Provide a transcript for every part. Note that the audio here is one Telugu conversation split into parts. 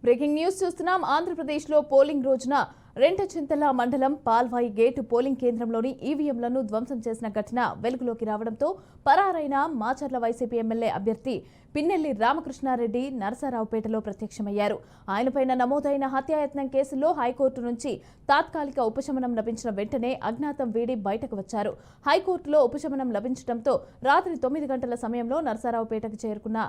బ్రేకింగ్ న్యూస్ చూస్తున్నాం. ఆంధ్రప్రదేశ్లో పోలింగ్ రోజున రెంటచింతల మండలం పాల్వాయి గేటు పోలింగ్ కేంద్రంలోని ఈవీఎంలను ధ్వంసం చేసిన ఘటన వెలుగులోకి రావడంతో పరారైన మాచర్ల వైసీపీ ఎమ్మెల్యే అభ్యర్థి పిన్నెల్లి రామకృష్ణారెడ్డి నరసరావుపేటలో ప్రత్యక్షమయ్యారు. ఆయనపైన నమోదైన హత్యాయత్నం కేసులో హైకోర్టు నుంచి తాత్కాలిక ఉపశమనం లభించిన వెంటనే అజ్ఞాతం వీడి బయటకు వచ్చారు. హైకోర్టులో ఉపశమనం లభించడంతో రాత్రి 9 గంటల సమయంలో నరసరావుపేటకు చేరుకున్న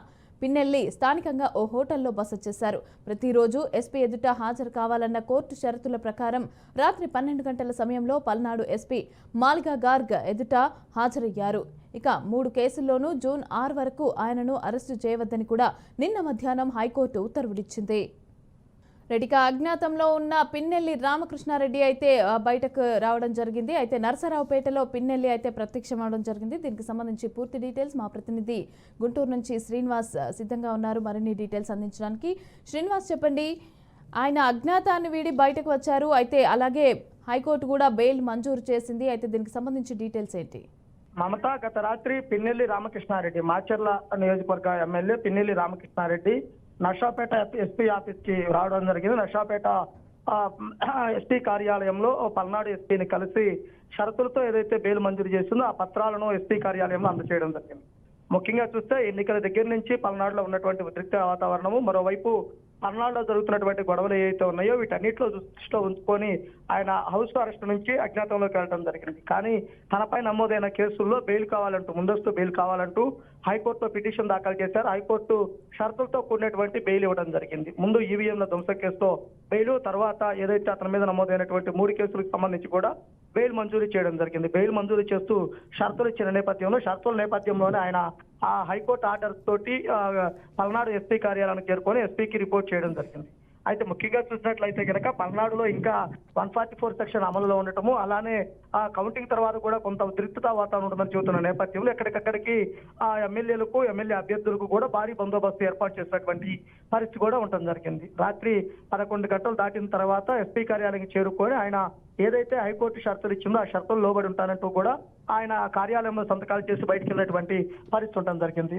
పిన్నెల్లి స్థానికంగా ఓ హోటల్లో బస చేశారు. ప్రతిరోజు ఎస్పీ ఎదుట హాజరు కావాలన్న కోర్టు షరతుల ప్రకారం రాత్రి 12 గంటల సమయంలో పల్నాడు ఎస్పీ మాల్గా గార్గ్ ఎదుట హాజరయ్యారు. ఇక 3 కేసుల్లోనూ జూన్ 6 వరకు ఆయనను అరెస్టు చేయవద్దని కూడా నిన్న మధ్యాహ్నం హైకోర్టు ఉత్తర్వులిచ్చింది. రెడ్డిగా అజ్ఞాతంలో ఉన్న పిన్నెల్లి రామకృష్ణారెడ్డి అయితే బయటకు రావడం జరిగింది. అయితే నరసరావుపేటలో పిన్నెల్లి అయితే ప్రత్యక్షమవడం జరిగింది. దీనికి సంబంధించి పూర్తి డీటెయిల్స్ మా ప్రతినిధి గుంటూరు నుంచి శ్రీనివాస్ సిద్ధంగా ఉన్నారు మరిన్ని డీటెయిల్స్ అందించడానికి. శ్రీనివాస్, చెప్పండి, ఆయన అజ్ఞాతాన్ని వీడి బయటకు వచ్చారు. అయితే అలాగే హైకోర్టు కూడా బెయిల్ మంజూరు చేసింది. అయితే దీనికి సంబంధించి డీటెయిల్స్ ఏంటి? మమత గత రాత్రి పిన్నెల్లి రామకృష్ణారెడ్డి మాచర్ల నియోజకవర్గ MLA Pinnelli Ramakrishna Reddy Narsapeta SP office కి రావడం జరిగింది. నర్సాపేట ఎస్పీ కార్యాలయంలో పల్నాడు ఎస్పీని కలిసి షరతులతో ఏదైతే బెయిల్ మంజూరు చేసిందో ఆ పత్రాలను ఎస్పీ కార్యాలయంలో అందజేయడం జరిగింది. ముఖ్యంగా చూస్తే ఎన్నికల దగ్గర నుంచి పల్నాడులో ఉన్నటువంటి ఉద్రిక్త వాతావరణము, మరోవైపు పల్నాడులో జరుగుతున్నటువంటి గొడవలు ఏవైతే ఉన్నాయో వీటన్నిటిలో దృష్టిలో ఉంచుకొని ఆయన హౌస్ అరెస్ట్ నుంచి అజ్ఞాతంలోకి వెళ్ళడం జరిగింది. కానీ తనపై నమోదైన కేసుల్లో బెయిల్ కావాలంటూ, ముందస్తు బెయిల్ కావాలంటూ హైకోర్టులో పిటిషన్ దాఖలు చేశారు. హైకోర్టు షరతులతో కూడినటువంటి బెయిల్ ఇవ్వడం జరిగింది. ముందు ఈవీఎంల ధ్వంసం కేసుతో బెయిల్, తర్వాత ఏదైతే అతని మీద నమోదైనటువంటి 3 కేసులకు సంబంధించి కూడా బెయిల్ మంజూరు చేయడం జరిగింది. బెయిల్ మంజూరు చేస్తూ షరతులు ఇచ్చిన షరతుల నేపథ్యంలోనే ఆయన ఆ హైకోర్టు ఆర్డర్స్ తోటి పల్నాడు ఎస్పీ కార్యాలయానికి చేరుకొని ఎస్పీకి రిపోర్ట్ చేయడం జరిగింది. అయితే ముఖ్యంగా చూసినట్లయితే కనుక పల్నాడులో ఇంకా 144 సెక్షన్ అమలులో ఉండటము, అలానే ఆ కౌంటింగ్ తర్వాత కూడా కొంత ఉద్రిక్తత వాతావరణం ఉంటుందని చెబుతున్న నేపథ్యంలో ఎక్కడికక్కడికి ఆ ఎమ్మెల్యే అభ్యర్థులకు కూడా భారీ బందోబస్తు ఏర్పాటు చేసినటువంటి పరిస్థితి కూడా ఉండటం జరిగింది. రాత్రి 11 గంటలు దాటిన తర్వాత ఎస్పీ కార్యాలయానికి చేరుకొని ఆయన ఏదైతే హైకోర్టు షరతులు ఇచ్చిందో ఆ షరతులు లోబడి ఉంటానంటూ కూడా ఆయన కార్యాలయంలో సంతకాలు చేసి బయటకు వెళ్ళినటువంటి పరిస్థితి ఉండడం జరిగింది.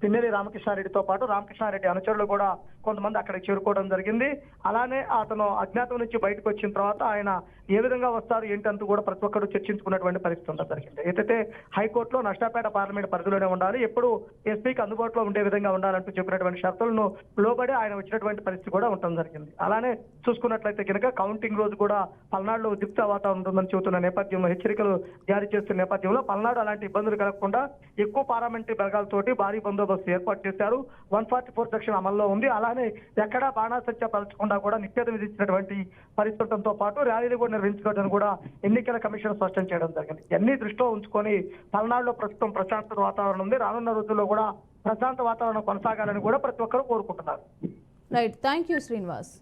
పిన్నెల్లి రామకృష్ణారెడ్డితో పాటు రామకృష్ణారెడ్డి అనుచరులు కూడా కొంతమంది అక్కడికి చేరుకోవడం జరిగింది. అలానే అతను అజ్ఞాతం నుంచి బయటకు వచ్చిన తర్వాత ఆయన ఏ విధంగా వస్తారు ఏంటంటూ కూడా ప్రతి ఒక్కరు చర్చించుకున్నటువంటి పరిస్థితి ఉండడం జరిగింది. ఏదైతే హైకోర్టులో నర్సాపేట పార్లమెంట్ పరిధిలోనే ఉండాలి, ఎప్పుడు ఎస్పీకి అందుబాటులో ఉండే విధంగా ఉండాలంటూ చెప్పినటువంటి షరతులను లోబడి ఆయన వచ్చినటువంటి పరిస్థితి కూడా ఉండడం జరిగింది. అలానే చూసుకున్నట్లయితే కనుక కౌంటింగ్ రోజు కూడా పల్నాడులో ఉద్రిక్త వాతావరణం ఉంటుందని చెబుతున్న నేపథ్యంలో హెచ్చరికలు జారీ చేస్తున్న నేపథ్యంలో పల్నాడు అలాంటి ఇబ్బందులు కలగకుండా ఎక్కువ పార్లమెంటరీ బలగాలతోటి భారీ బందోబస్తు ఏర్పాటు చేశారు. 144 సెక్షన్ అమల్లో ఉంది. అలానే ఎక్కడా బాణాసంచా పరచకుండా కూడా నిషేధం విధించినటువంటి పరిస్థితులతో పాటు ర్యాలీలు కూడా నిర్వహించుకోవడానికి కూడా ఎన్నికల కమిషన్ స్పష్టం చేయడం జరిగింది. ఇవన్నీ దృష్టిలో ఉంచుకొని పల్నాడులో ప్రస్తుతం ప్రశాంత వాతావరణం ఉంది. రానున్న రోజుల్లో కూడా ప్రశాంత వాతావరణం కొనసాగాలని కూడా ప్రతి ఒక్కరూ కోరుకుంటున్నారు. Right, thank you Srinivas.